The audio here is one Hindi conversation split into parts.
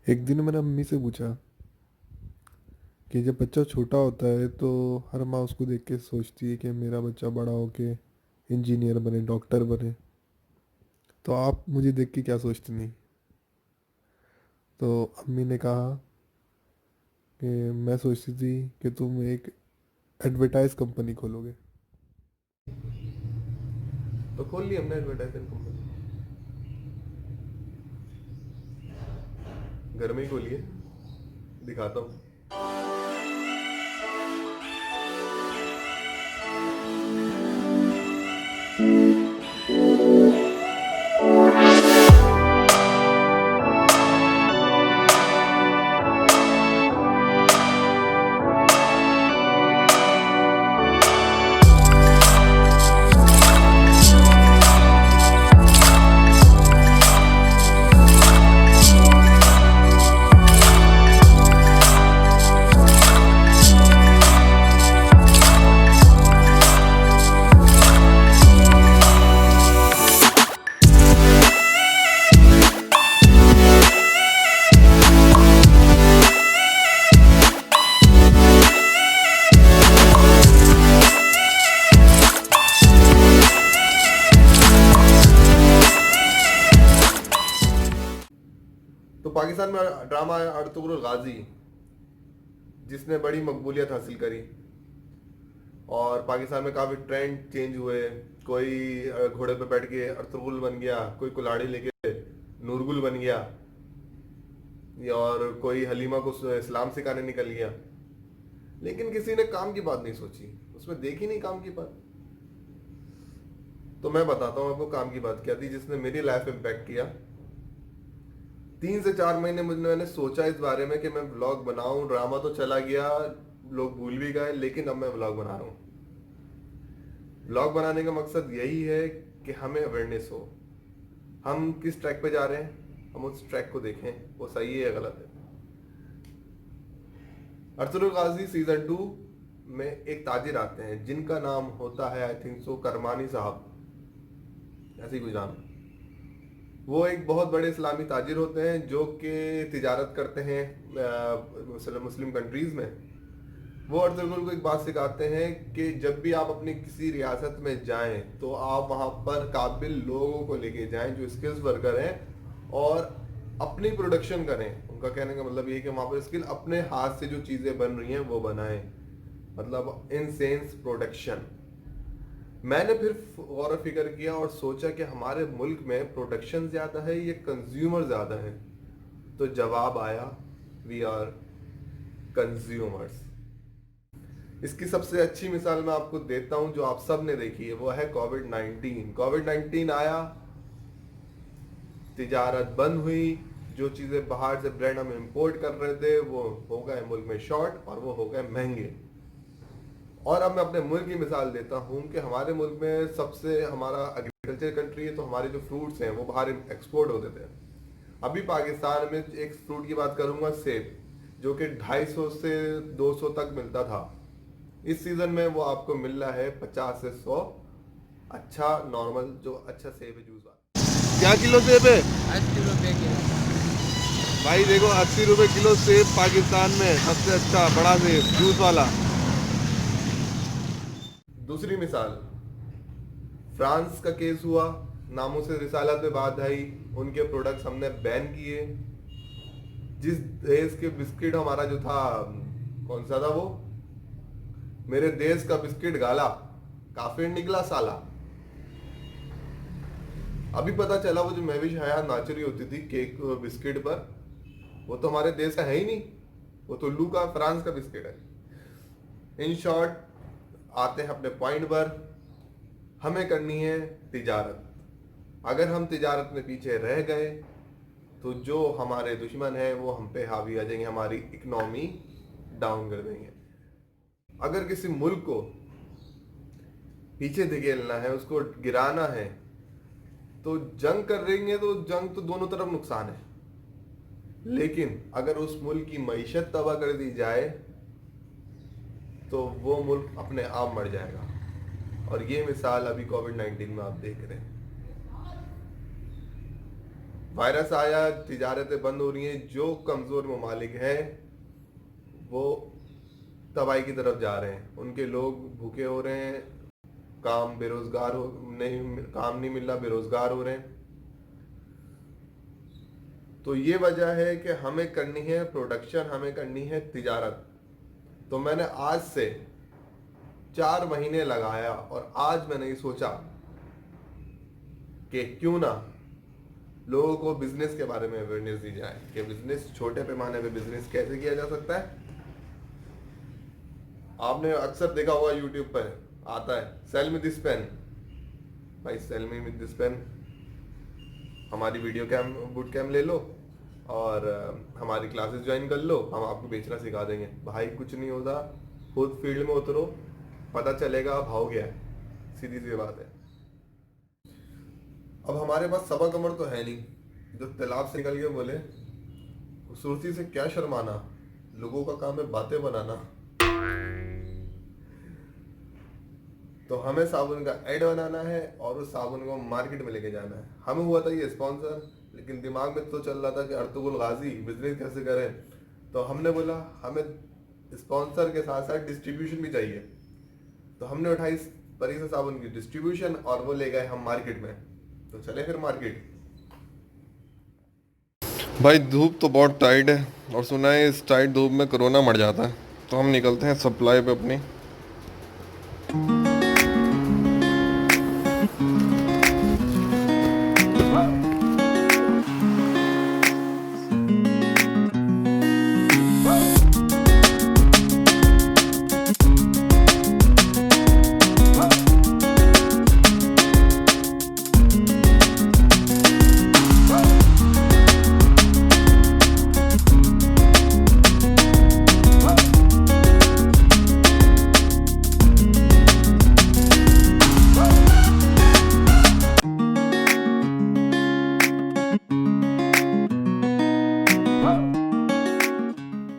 एक दिन मैंने अम्मी से पूछा कि जब बच्चा छोटा होता है तो हर माँ उसको देख के सोचती है कि मेरा बच्चा बड़ा होके इंजीनियर बने, डॉक्टर बने। तो आप मुझे देख के क्या सोचती थी? तो अम्मी ने कहा कि मैं सोचती थी कि तुम एक एडवर्टाइज कंपनी खोलोगे। तो खोल ली हमने एडवर्टाइजिंग कंपनी। घर में ही खोली है, दिखाता हूँ। तो पाकिस्तान में ड्रामा है अर्तुगरुल गाजी, जिसने बड़ी मकबूलियत हासिल करी और पाकिस्तान में काफ़ी ट्रेंड चेंज हुए। कोई घोड़े पे बैठ के अर्तुगरुल बन गया, कोई कुल्हाड़ी लेके नूरगुल बन गया, और कोई हलीमा को इस्लाम सिखाने निकल गया। लेकिन किसी ने काम की बात नहीं सोची, उसमें देखी नहीं काम की बात। तो मैं बताता हूँ आपको काम की बात क्या थी जिसने मेरी लाइफ इम्पैक्ट किया। 3 से 4 महीने मैंने सोचा इस बारे में कि मैं व्लॉग बनाऊं। ड्रामा तो चला गया, लोग भूल भी गए, लेकिन अब मैं व्लॉग बना रहा हूँ। व्लॉग बनाने का मकसद यही है कि हमें अवेयरनेस हो, हम किस ट्रैक पे जा रहे हैं, हम उस ट्रैक को देखें वो सही है या गलत है। अर्तुगरुल गाजी सीजन 2 में एक ताजिर आते हैं जिनका नाम होता है, आई थिंक सो, करमानी साहब, ऐसी कोई नाम। वो एक बहुत बड़े इस्लामी ताजिर होते हैं जो कि तिजारत करते हैं मुस्लिम कंट्रीज में। वो अर्तुगरुल को एक बात सिखाते हैं कि जब भी आप अपनी किसी रियासत में जाएं तो आप वहां पर काबिल लोगों को लेके जाएं जो स्किल्स वर्कर हैं और अपनी प्रोडक्शन करें। उनका कहने का मतलब ये है कि वहां पर स्किल अपने हाथ से जो चीजें बन रही हैं वो बनाएं, मतलब इन सेंस प्रोडक्शन। मैंने फिर गौर फिक्र किया और सोचा कि हमारे मुल्क में प्रोडक्शन ज्यादा है या कंज्यूमर ज्यादा है। तो जवाब आया, वी आर कंज्यूमर्स। इसकी सबसे अच्छी मिसाल मैं आपको देता हूं जो आप सब ने देखी है, वो है कोविड 19। कोविड 19 आया, तिजारत बंद हुई, जो चीजें बाहर से ब्रांड हम इंपोर्ट कर रहे थे वो हो गए मुल्क में शॉर्ट और वो हो गए महंगे। और अब मैं अपने मुल्क की मिसाल देता हूँ कि हमारे मुल्क में सबसे, हमारा एग्रीकल्चर कंट्री है तो हमारे जो फ्रूट्स हैं वो बाहर एक्सपोर्ट होते थे। अभी पाकिस्तान में एक फ्रूट की बात करूंगा, सेब, जो कि 250 से 200 तक मिलता था। इस सीजन में वो आपको मिल रहा है 50 से 100। अच्छा नॉर्मल जो अच्छा सेब है, जूस वाला। क्या किलो सेब है? 80 रुपये किलो। भाई देखो, 80 रुपए किलो सेब पाकिस्तान में सबसे अच्छा बड़ा सेब जूस वाला। दूसरी मिसाल, फ्रांस का केस हुआ, नामों से रिसालत पे बात आई, उनके प्रोडक्ट्स हमने बैन किए। जिस देश के बिस्किट हमारा जो था, कौन सा था वो, मेरे देश का बिस्किट गाला, काफिर निकला साला। अभी पता चला वो जो महविश हयात नाचुरी होती थी केक बिस्किट पर, वो तो हमारे देश का है ही नहीं, वो तो उल्लू का फ्रांस का बिस्किट है। इन शॉर्ट, आते हैं अपने पॉइंट पर, हमें करनी है तिजारत। अगर हम तिजारत में पीछे रह गए तो जो हमारे दुश्मन है वो हम पे हावी आ जाएंगे, हमारी इकोनॉमी डाउन कर देंगे। अगर किसी मुल्क को पीछे धकेलना है, उसको गिराना है, तो जंग कर देंगे तो जंग तो दोनों तरफ नुकसान है। लेकिन अगर उस मुल्क की मईशत तबाह कर दी जाए तो वो मुल्क अपने आप मर जाएगा। और ये मिसाल अभी कोविड 19 में आप देख रहे हैं। वायरस आया, तिजारतें बंद हो रही हैं, जो कमजोर ममालिक हैं वो तबाही की तरफ जा रहे हैं, उनके लोग भूखे हो रहे हैं, काम बेरोजगार हो नहीं काम नहीं मिल रहा, बेरोजगार हो रहे हैं। तो ये वजह है कि हमें करनी है प्रोडक्शन, हमें करनी है तिजारत। तो मैंने आज से 4 महीने लगाया और आज मैंने ये सोचा कि क्यों ना लोगों को बिजनेस के बारे में अवेयरनेस दी जाए कि बिजनेस, छोटे पैमाने पे बिजनेस कैसे किया जा सकता है। आपने अक्सर देखा होगा यूट्यूब पर आता है सेल मी दिस पेन। भाई सेल मी दिस पेन, हमारी वीडियो कैम बूट कैम ले लो और हमारी क्लासेस ज्वाइन कर लो, हम आपको बेचना सिखा देंगे। भाई कुछ नहीं होता, खुद फील्ड में उतरो, पता चलेगा भाव क्या है, सीधी सी बात है। अब हमारे पास सबा कमर तो है नहीं जो तालाब से निकल के बोले खूबसूरती से क्या शर्माना, लोगों का काम है बातें बनाना। तो हमें साबुन का ऐड बनाना है और उस साबुन को मार्केट में लेके जाना है। हमें हुआ था ये स्पॉन्सर, लेकिन दिमाग में तो चल रहा था कि अर्तुगरुल गाजी बिजनेस कैसे करें। तो हमने बोला हमें स्पॉन्सर के साथ साथ डिस्ट्रीब्यूशन भी चाहिए। तो हमने उठाई परिसर साबुन की डिस्ट्रीब्यूशन और वो ले गए हम मार्केट में। तो चले फिर मार्केट। भाई धूप तो बहुत टाइट है और सुना है इस टाइट धूप में कोरोना मर जाता है। तो हम निकलते हैं सप्लाई पे अपनी।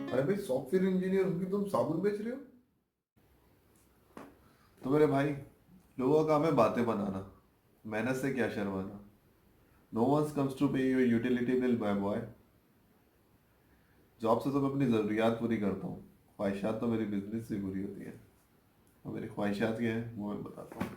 अरे भाई सॉफ्टवेयर इंजीनियर होगी तुम साबुन बेच रहे हो? तो मेरे भाई लोगों का काम है बातें बनाना, मेहनत से क्या शर्माना। नो वन कम्स टू पे your utility bill my boy. Job से तो मैं अपनी ज़रूरियात पूरी करता हूँ, ख्वाहिशात तो मेरी बिजनेस से पूरी होती है। और मेरी ख्वाहिशात क्या है वो मैं बताता हूँ।